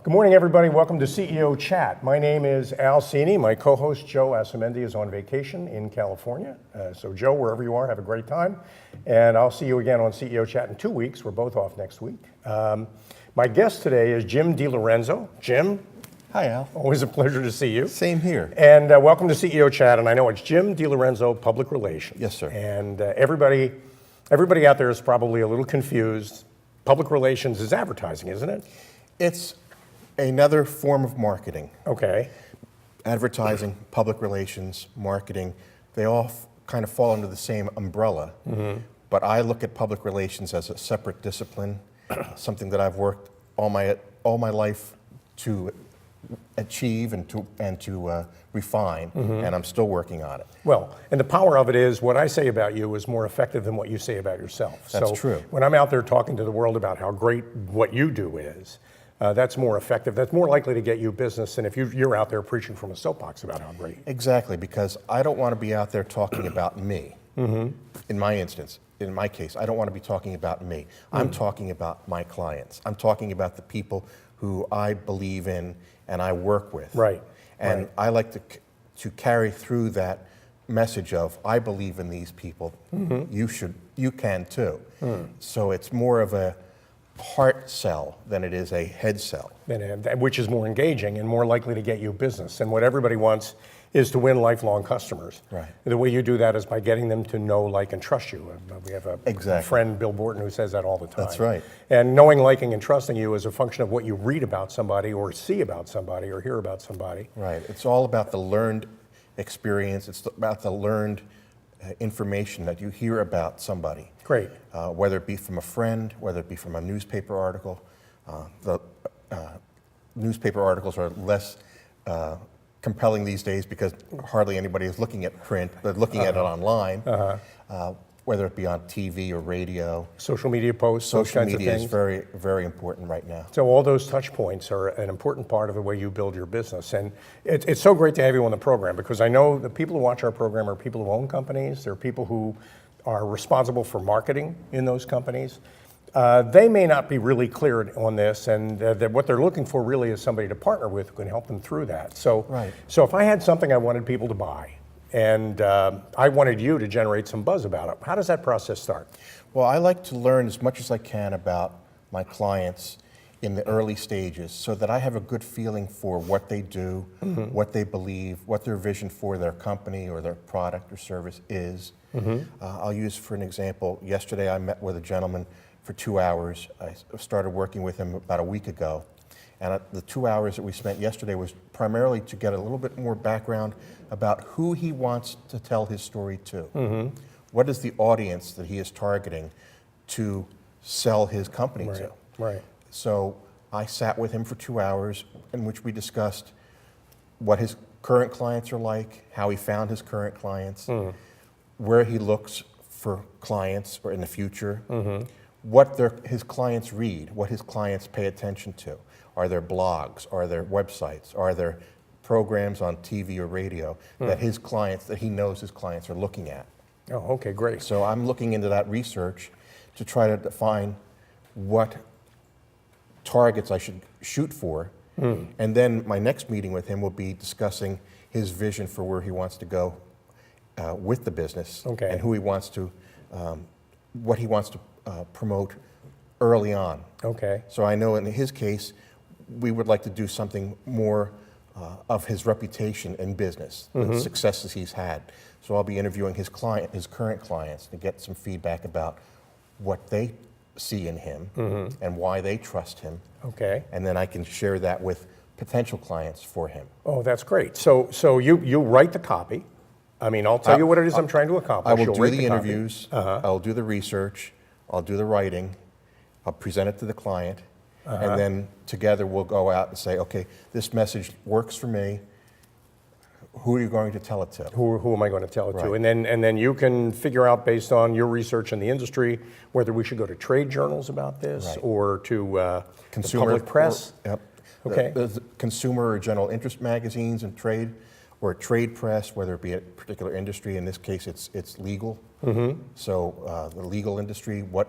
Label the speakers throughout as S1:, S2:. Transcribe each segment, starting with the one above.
S1: Good morning, everybody. Welcome to CEO Chat. My name is Al Cini. My co-host, Joe Asamendi, is on vacation in California. So, Joe, wherever you are, have a great time. And I'll see you again on CEO Chat in 2 weeks. We're both off next week. My guest today is Jim DeLorenzo. Jim.
S2: Hi, Al.
S1: Always a pleasure to see you.
S2: Same here.
S1: And welcome to CEO Chat. And I know it's Jim DeLorenzo, Public Relations.
S2: Yes, sir.
S1: And everybody out there is probably a little confused. Public Relations is advertising, isn't it?
S2: It's another form of marketing.
S1: Okay.
S2: Advertising, public relations, marketing, they all kind of fall under the same umbrella. Mm-hmm. But I look at public relations as a separate discipline, something that I've worked all my life to achieve and to refine, and I'm still working on it.
S1: Well, and the power of it is what I say about you is more effective than what you say about yourself.
S2: That's true.
S1: When I'm out there talking to the world about how great what you do is, that's more effective. That's more likely to get you business than if you're out there preaching from a soapbox about how great.
S2: Exactly, because I don't want to be out there talking about me. Mm-hmm. In my case, I don't want to be talking about me. I'm talking about my clients. I'm talking about the people who I believe in and I work with.
S1: Right.
S2: And
S1: right.
S2: I like to carry through that message of I believe in these people. Mm-hmm. You can too. Mm. So it's more of a heart sell than it is a head sell.
S1: Which is more engaging and more likely to get you business. And what everybody wants is to win lifelong customers.
S2: Right.
S1: The way you do that is by getting them to know, like, and trust you. We have a friend, Bill Borton, who says that all the time.
S2: That's right.
S1: And knowing, liking, and trusting you is a function of what you read about somebody or see about somebody or hear about somebody.
S2: Right. It's all about the learned experience. It's about the learned information that you hear about somebody.
S1: Great.
S2: Whether it be from a friend, whether it be from a newspaper article. The newspaper articles are less compelling these days because hardly anybody is looking at print, but looking at it online. Whether it be on TV or radio.
S1: Social media posts, those
S2: Social
S1: kinds of
S2: media
S1: things.
S2: is very, very important right now.
S1: So all those touch points are an important part of the way you build your business. And it's so great to have you on the program because I know the people who watch our program are people who own companies. They're people who are responsible for marketing in those companies. They may not be really clear on this, and what they're looking for really is somebody to partner with who can help them through that. So,
S2: right.
S1: So if I had something I wanted people to buy, and I wanted you to generate some buzz about it, how does that process start?
S2: Well, I like to learn as much as I can about my clients in the early stages so that I have a good feeling for what they do, what they believe, what their vision for their company or their product or service is. I'll use, for an example, yesterday I met with a gentleman for 2 hours. I started working with him about a week ago. And the 2 hours that we spent yesterday was primarily to get a little bit more background about who he wants to tell his story to. What is the audience that he is targeting to sell his company to?
S1: Right.
S2: So I sat with him for 2 hours in which we discussed what his current clients are like, how he found his current clients, where he looks for clients or in the future, what his clients read, what his clients pay attention to. Are there blogs? Are there websites? Are there programs on TV or radio that he knows his clients are looking at?
S1: Oh, okay, great.
S2: So I'm looking into that research to try to define what targets I should shoot for. And then my next meeting with him will be discussing his vision for where he wants to go with the business, and who he wants to, what he wants to promote early on.
S1: Okay.
S2: So I know in his case, we would like to do something more of his reputation in business, the successes he's had. So I'll be interviewing his current clients to get some feedback about what they see in him and why they trust him.
S1: Okay.
S2: And then I can share that with potential clients for him.
S1: Oh, that's great. So you write the copy. I mean, I'll tell you what it is I'm trying to accomplish.
S2: I will
S1: You'll
S2: do
S1: write
S2: the
S1: copy.
S2: interviews. I'll do the research. I'll do the writing. I'll present it to the client. And then together we'll go out and say, okay, this message works for me. Who are you going to tell it to?
S1: Who am I going to tell it to?
S2: Right.
S1: And then you can figure out based on your research in the industry whether we should go to trade journals about this or to the public press.
S2: Yep.
S1: Okay.
S2: The consumer or general interest magazines and trade, or a trade press, whether it be a particular industry. In this case, it's legal. So the legal industry, what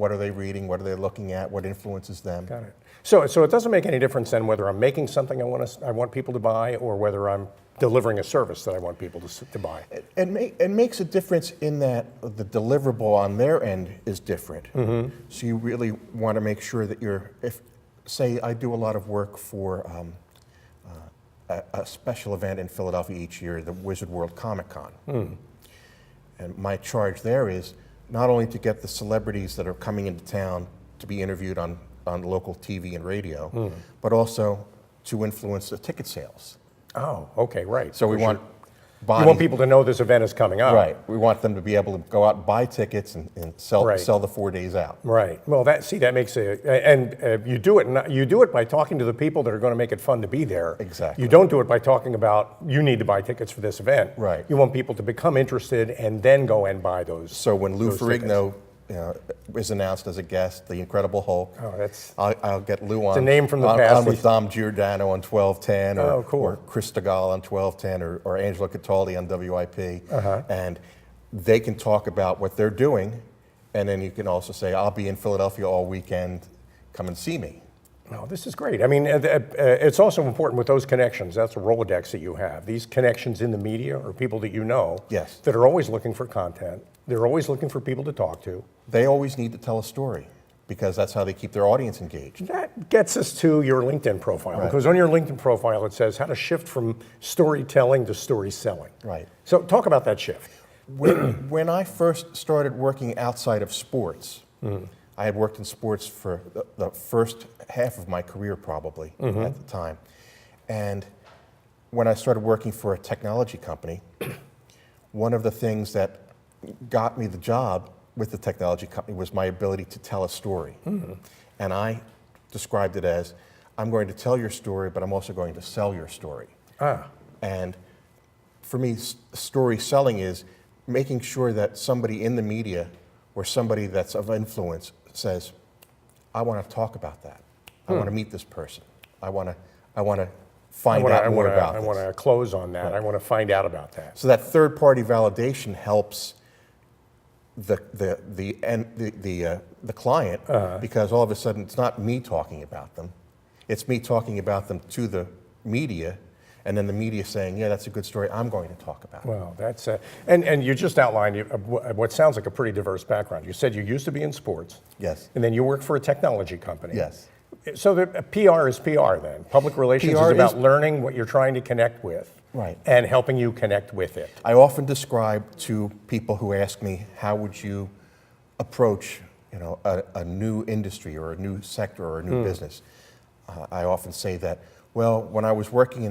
S2: are they reading? What are they looking at? What influences them?
S1: Got it. So it doesn't make any difference then whether I'm making something I want people to buy, or whether I'm delivering a service that I want people to buy.
S2: It makes a difference in that the deliverable on their end is different. So you really want to make sure that say I do a lot of work for a special event in Philadelphia each year, the Wizard World Comic Con. And my charge there is not only to get the celebrities that are coming into town to be interviewed on local TV and radio, but also to influence the ticket sales.
S1: Oh, okay, right.
S2: So we want
S1: you want people to know this event is coming up.
S2: Right. We want them to be able to go out and buy tickets and sell the 4 days out.
S1: Right. Well, that makes you do it by talking to the people that are going to make it fun to be there.
S2: Exactly.
S1: You don't do it by talking about you need to buy tickets for this event.
S2: Right.
S1: You want people to become interested and then go and buy those.
S2: So when Lou Ferrigno
S1: tickets.
S2: is announced as a guest, the Incredible Hulk.
S1: Oh, that's.
S2: I'll get Lou on.
S1: It's a name from the past.
S2: On with Dom Giordano on 1210,
S1: cool.
S2: or Chris Stegall on 1210, or Angela Cataldi on WIP, and they can talk about what they're doing, and then you can also say, "I'll be in Philadelphia all weekend. Come and see me."
S1: No, this is great. I mean, it's also important with those connections. That's a Rolodex that you have. These connections in the media or people that you know
S2: Yes.
S1: that are always looking for content. They're always looking for people to talk to.
S2: They always need to tell a story, because that's how they keep their audience engaged.
S1: That gets us to your LinkedIn profile, because on your LinkedIn profile it says how to shift from storytelling to story selling.
S2: Right.
S1: So talk about that shift.
S2: When I first started working outside of sports, I had worked in sports for the first half of my career probably at the time. And when I started working for a technology company, one of the things that got me the job with the technology company was my ability to tell a story. And I described it as, I'm going to tell your story, but I'm also going to sell your story. And for me, story selling is making sure that somebody in the media or somebody that's of influence says, I want to talk about that. I want to meet this person. I want to find out more about this.
S1: I want to close on that. I want to find out about that.
S2: So that third-party validation helps the client, because all of a sudden it's not me talking about them. It's me talking about them to the media, and then the media saying, yeah, that's a good story, I'm going to talk about it.
S1: Well, that's and you just outlined what sounds like a pretty diverse background. You said you used to be in sports.
S2: Yes.
S1: And then you worked for a technology company.
S2: Yes.
S1: So the PR is PR then. Public relations
S2: PR
S1: is about
S2: is
S1: learning what you're trying to connect with.
S2: Right.
S1: And helping you connect with it.
S2: I often describe to people who ask me, how would you approach a new industry or a new sector or a new business? I often say that, well, when I was working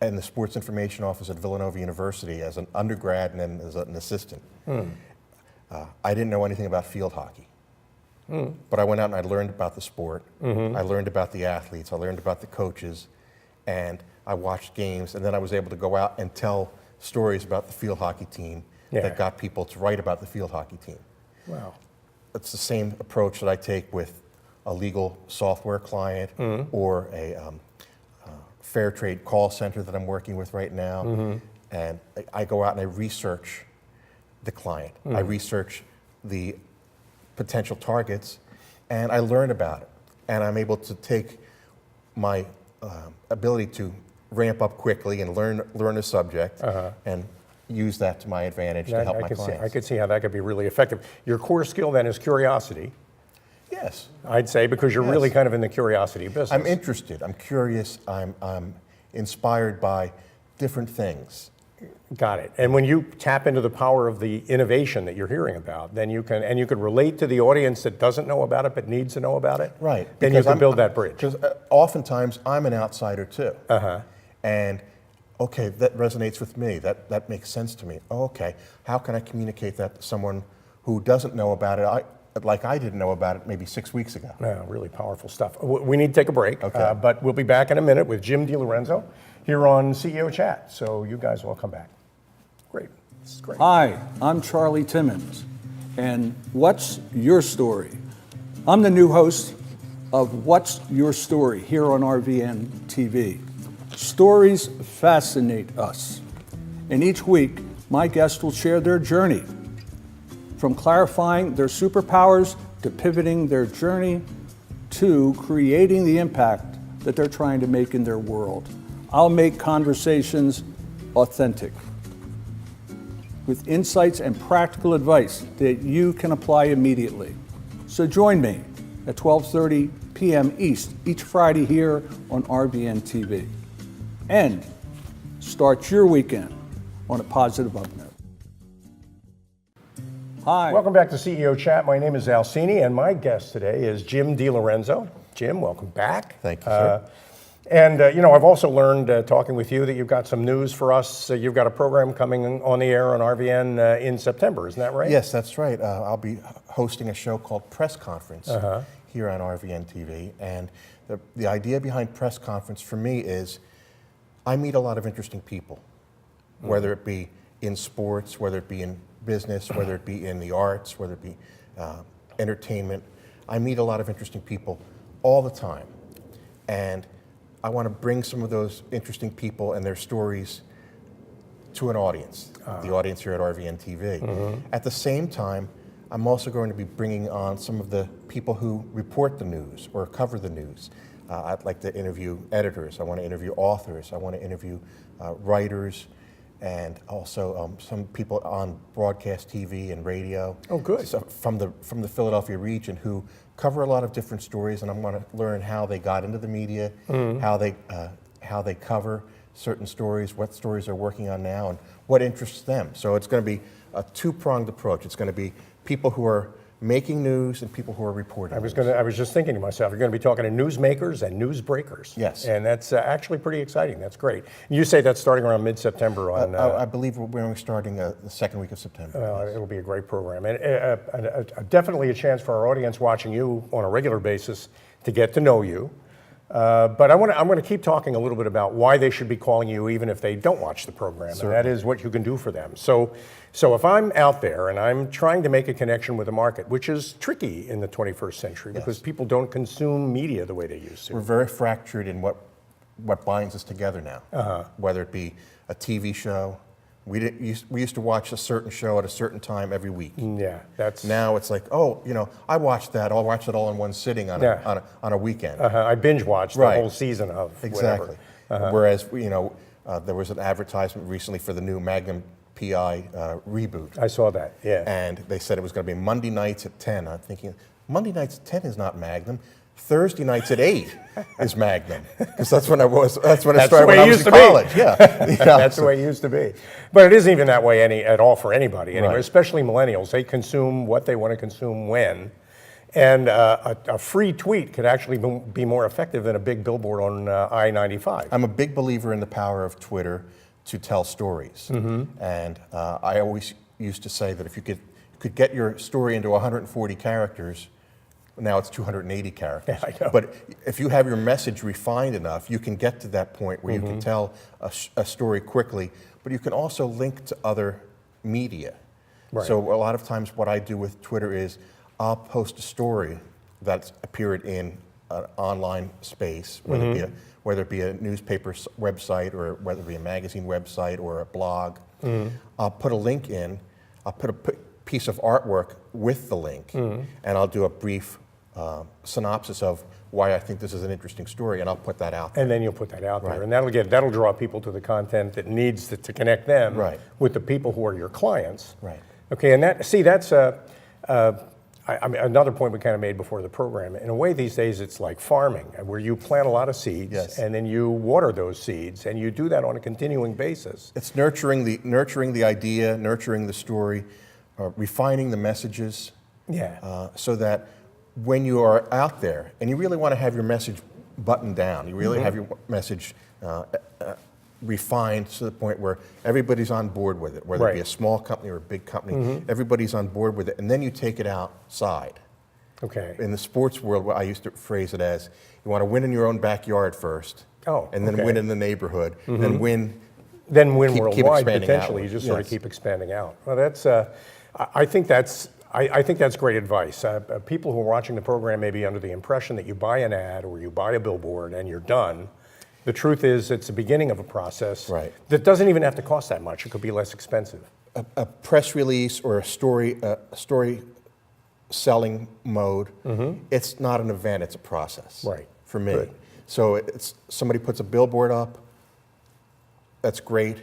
S2: in the sports information office at Villanova University as an undergrad and then as an assistant, I didn't know anything about field hockey. But I went out and I learned about the sport. I learned about the athletes. I learned about the coaches. And I watched games. And then I was able to go out and tell stories about the field hockey team that got people to write about the field hockey team.
S1: Wow.
S2: It's the same approach that I take with a legal software client or a fair trade call center that I'm working with right now. And I go out and I research the client. I research the potential targets, and I learn about it. And I'm able to take my ability to ramp up quickly and learn a subject and use that to my advantage to help my clients.
S1: I could see how that could be really effective. Your core skill then is curiosity.
S2: Yes.
S1: I'd say, because you're really kind of in the curiosity business.
S2: I'm interested, I'm curious, I'm inspired by different things.
S1: Got it. And when you tap into the power of the innovation that you're hearing about, then you can relate to the audience that doesn't know about it but needs to know about it.
S2: Right.
S1: Then you can build that bridge.
S2: Because oftentimes I'm an outsider too. And okay, that resonates with me. That makes sense to me. Oh, okay, how can I communicate that to someone who doesn't know about it? Like I didn't know about it maybe 6 weeks ago.
S1: Yeah, really powerful stuff. We need to take a break,
S2: Okay.
S1: but we'll be back in a minute with Jim DeLorenzo here on CEO Chat. So you guys will come back. Great. This is great.
S3: Hi, I'm Charlie Timmons, and What's Your Story? I'm the new host of What's Your Story here on RVN-TV. Stories fascinate us. And each week, my guests will share their journey from clarifying their superpowers to pivoting their journey to creating the impact that they're trying to make in their world. I'll make conversations authentic with insights and practical advice that you can apply immediately. So join me at 12:30 p.m. East each Friday here on RVN-TV. And start your weekend on a positive up note. Hi.
S1: Welcome back to CEO Chat. My name is Al Cini, and my guest today is Jim DeLorenzo. Jim, welcome back.
S2: Thank you, sir.
S1: I've also learned talking with you that you've got some news for us. You've got a program coming on the air on RVN in September, isn't that right?
S2: Yes, that's right. I'll be hosting a show called Press Conference here on RVN-TV. And the idea behind Press Conference for me is I meet a lot of interesting people, whether it be in sports, whether it be in business, whether it be in the arts, whether it be entertainment. I meet a lot of interesting people all the time. And I want to bring some of those interesting people and their stories to an audience, the audience here at RVN-TV. At the same time, I'm also going to be bringing on some of the people who report the news or cover the news. I'd like to interview editors. I want to interview authors. I want to interview writers, and also some people on broadcast TV and radio. Oh, good. So from the Philadelphia region who cover a lot of different stories, and I want to learn how they got into the media, how they cover certain stories, what stories they're working on now, and what interests them. So it's going to be a two-pronged approach. It's going to be people who are making news and people who are reporting.
S1: I was just thinking to myself, you're going to be talking to newsmakers and newsbreakers.
S2: Yes.
S1: And that's actually pretty exciting. That's great. And you say that's starting around mid-September on...
S2: I believe we're starting the second week of September.
S1: It'll be a great program. And definitely a chance for our audience watching you on a regular basis to get to know you. But I'm going to keep talking a little bit about why they should be calling you even if they don't watch the program. Certainly. And that is what you can do for them. So if I'm out there and I'm trying to make a connection with the market, which is tricky in the 21st century because people don't consume media the way they used to.
S2: We're very fractured in what binds us together now, whether it be a TV show. We used to watch a certain show at a certain time every week.
S1: Yeah, that's...
S2: Now it's like, I watched that. I'll watch it all in one sitting on a weekend.
S1: I binge watched the whole season of
S2: exactly.
S1: Whatever.
S2: Whereas there was an advertisement recently for the new Magnum PI reboot.
S1: I saw that. Yeah.
S2: And they said it was going to be Monday nights at 10. I'm thinking Monday nights at 10 is not Magnum. Thursday nights at 8 is Magnum, because that's when I started when I was in college. Yeah,
S1: that's the way it used to be. But it isn't even that way at all for anybody anymore, especially millennials. They consume what they want to consume when, and a free tweet could actually be more effective than a big billboard on I-95.
S2: I'm a big believer in the power of Twitter to tell stories, and I always used to say that if you could get your story into 140 characters. Now it's 280 characters.
S1: Yeah, I know.
S2: But if you have your message refined enough, you can get to that point where you can tell a story quickly, but you can also link to other media. Right. So a lot of times what I do with Twitter is I'll post a story that's appeared in an online space, whether it be a newspaper website or whether it be a magazine website or a blog. I'll put a link in, I'll put a piece of artwork with the link, and I'll do a brief synopsis of why I think this is an interesting story, and I'll put that out there.
S1: And then you'll put that out there, and that'll draw people to the content that needs to connect them with the people who are your clients. Right. Okay, and that's another point we kind of made before the program. In a way, these days it's like farming, where you plant a lot of seeds, and then you water those seeds, and you do that on a continuing basis.
S2: It's nurturing the idea, nurturing the story, refining the messages, so that when you are out there and you really want to have your message buttoned down, you really have your message refined to the point where everybody's on board with it, whether it be a small company or a big company, everybody's on board with it, and then you take it outside. Okay. In the sports world, I used to phrase it as, you want to win in your own backyard first, and then win in the neighborhood, and win
S1: worldwide potentially. You just sort of keep expanding out. Well, that's I think that's great advice. People who are watching the program may be under the impression that you buy an ad or you buy a billboard and you're done. The truth is, it's the beginning of a process
S2: Right.
S1: that doesn't even have to cost that much. It could be less expensive.
S2: A press release or a story selling mode, it's not an event, it's a process.
S1: Right.
S2: For me.
S1: Good.
S2: So it's somebody puts a billboard up, that's great.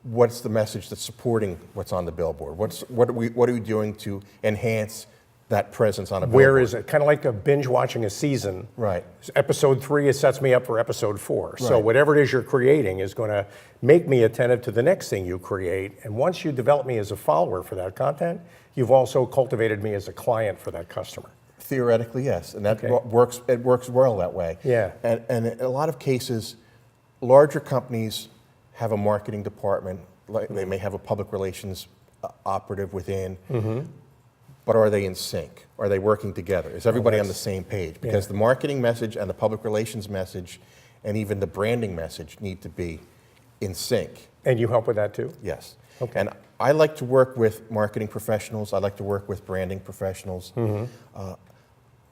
S2: What's the message that's supporting what's on the billboard? What are we doing to enhance that presence on a billboard?
S1: Where is it? Kind of like a binge watching a season.
S2: Right.
S1: Episode 3, it sets me up for episode 4. So
S2: Right.
S1: whatever it is you're creating is going to make me attentive to the next thing you create. And once you develop me as a follower for that content, you've also cultivated me as a client for that customer.
S2: Theoretically, yes, and that
S1: Okay.
S2: works. It works well that way.
S1: Yeah.
S2: And in a lot of cases, larger companies have a marketing department. Like they may have a public relations operative within. But are they in sync? Are they working together? Is everybody on the same page? Because the marketing message and the public relations message, and even the branding message, need to be in sync.
S1: And you help with that too?
S2: Yes.
S1: Okay.
S2: And I like to work with marketing professionals. I like to work with branding professionals.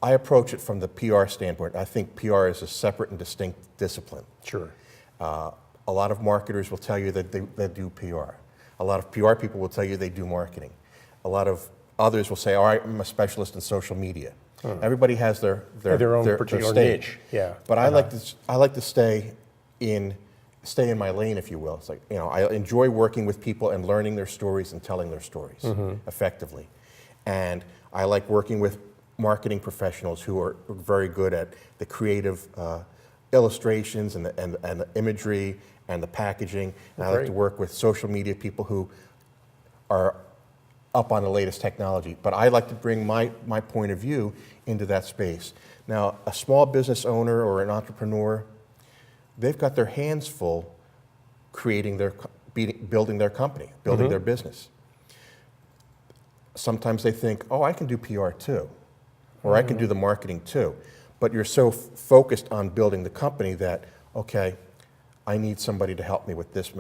S2: I approach it from the PR standpoint. I think PR is a separate and distinct discipline.
S1: Sure.
S2: A lot of marketers will tell you that they do PR. A lot of PR people will tell you they do marketing. A lot of others will say, all right, I'm a specialist in social media. Everybody has their
S1: own particular
S2: stage.
S1: niche. Yeah.
S2: But I like to stay in my lane, if you will. It's like, you know, I enjoy working with people and learning their stories and telling their stories effectively. And I like working with marketing professionals who are very good at the creative illustrations and the imagery and the packaging. And I like to work with social media people who are up on the latest technology. But I like to bring my point of view into that space. Now, a small business owner or an entrepreneur, they've got their hands full building their company, building their business. Sometimes they think, oh, I can do PR too, or I can do the marketing too. But you're so focused on building the company that, okay, I need somebody to help me with this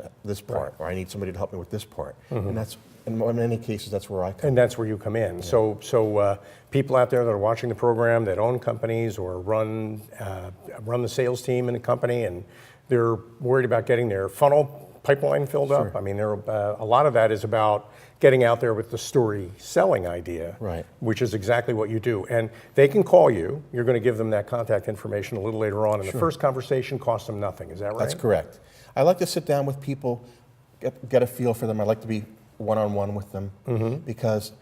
S2: part, or I need somebody to help me with this part. And that's, in many cases, that's where I come in.
S1: And that's where you come in. Yeah. So people out there that are watching the program that own companies or run the sales team in a company, and they're worried about getting their funnel pipeline filled up. I mean, a lot of that is about getting out there with the story selling idea,
S2: Right.
S1: which is exactly what you do. And they can call you. You're going to give them that contact information a little later on, and the first conversation costs them nothing. Is that right?
S2: That's correct. I like to sit down with people, get a feel for them. I like to be one-on-one with them because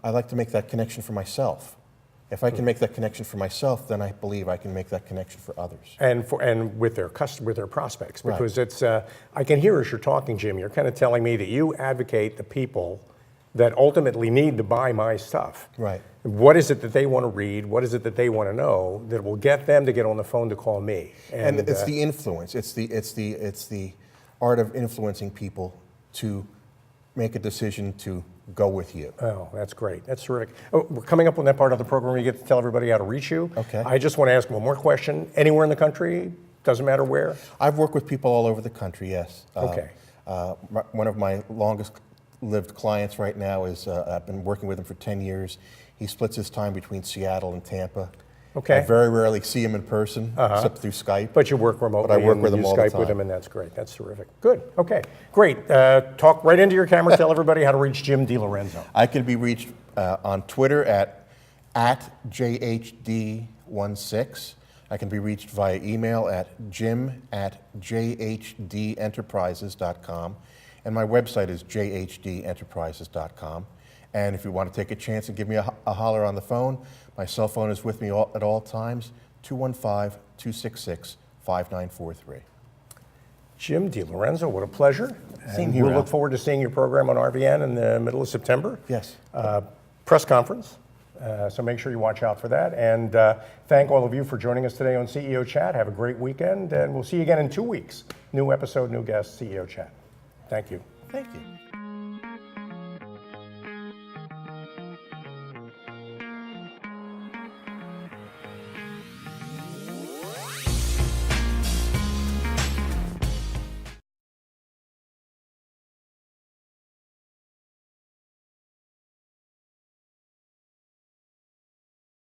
S2: I like to make that connection for myself. If I can make that connection for myself, then I believe I can make that connection for others.
S1: And with their with their prospects,
S2: Right.
S1: because it's I can hear as you're talking, Jim, you're kind of telling me that you advocate the people that ultimately need to buy my stuff.
S2: Right.
S1: What is it that they want to read? What is it that they want to know that will get them to get on the phone to call me?
S2: And it's the influence. It's the art of influencing people to make a decision to go with you.
S1: Oh, that's great. That's terrific. Oh, we're coming up on that part of the program where you get to tell everybody how to reach you.
S2: Okay.
S1: I just want to ask one more question. Anywhere in the country, doesn't matter where?
S2: I've worked with people all over the country, yes.
S1: Okay.
S2: One of my longest lived clients right now is, I've been working with him for 10 years. He splits his time between Seattle and Tampa.
S1: Okay.
S2: I very rarely see him in person, except through Skype.
S1: But you work remotely.
S2: But I work
S1: and
S2: with him
S1: you
S2: all the
S1: Skype with
S2: time.
S1: him, and that's great. That's terrific. Good. Okay. Great. Talk right into your camera. Tell everybody how to reach Jim DeLorenzo.
S2: I can be reached on Twitter at JHD16. I can be reached via email at jim@jhdenterprises.com. And my website is jhdenterprises.com. And if you want to take a chance and give me a holler on the phone, my cell phone is with me at all times, 215-266-5943.
S1: Jim DeLorenzo, what a pleasure.
S2: Same
S1: And
S2: here,
S1: we'll
S2: Al.
S1: look forward to seeing your program on RVN in the middle of September.
S2: Yes.
S1: Press conference. So make sure you watch out for that. And thank all of you for joining us today on CEO Chat. Have a great weekend, and we'll see you again in 2 weeks. New episode, new guest, CEO Chat. Thank you.
S2: Thank you.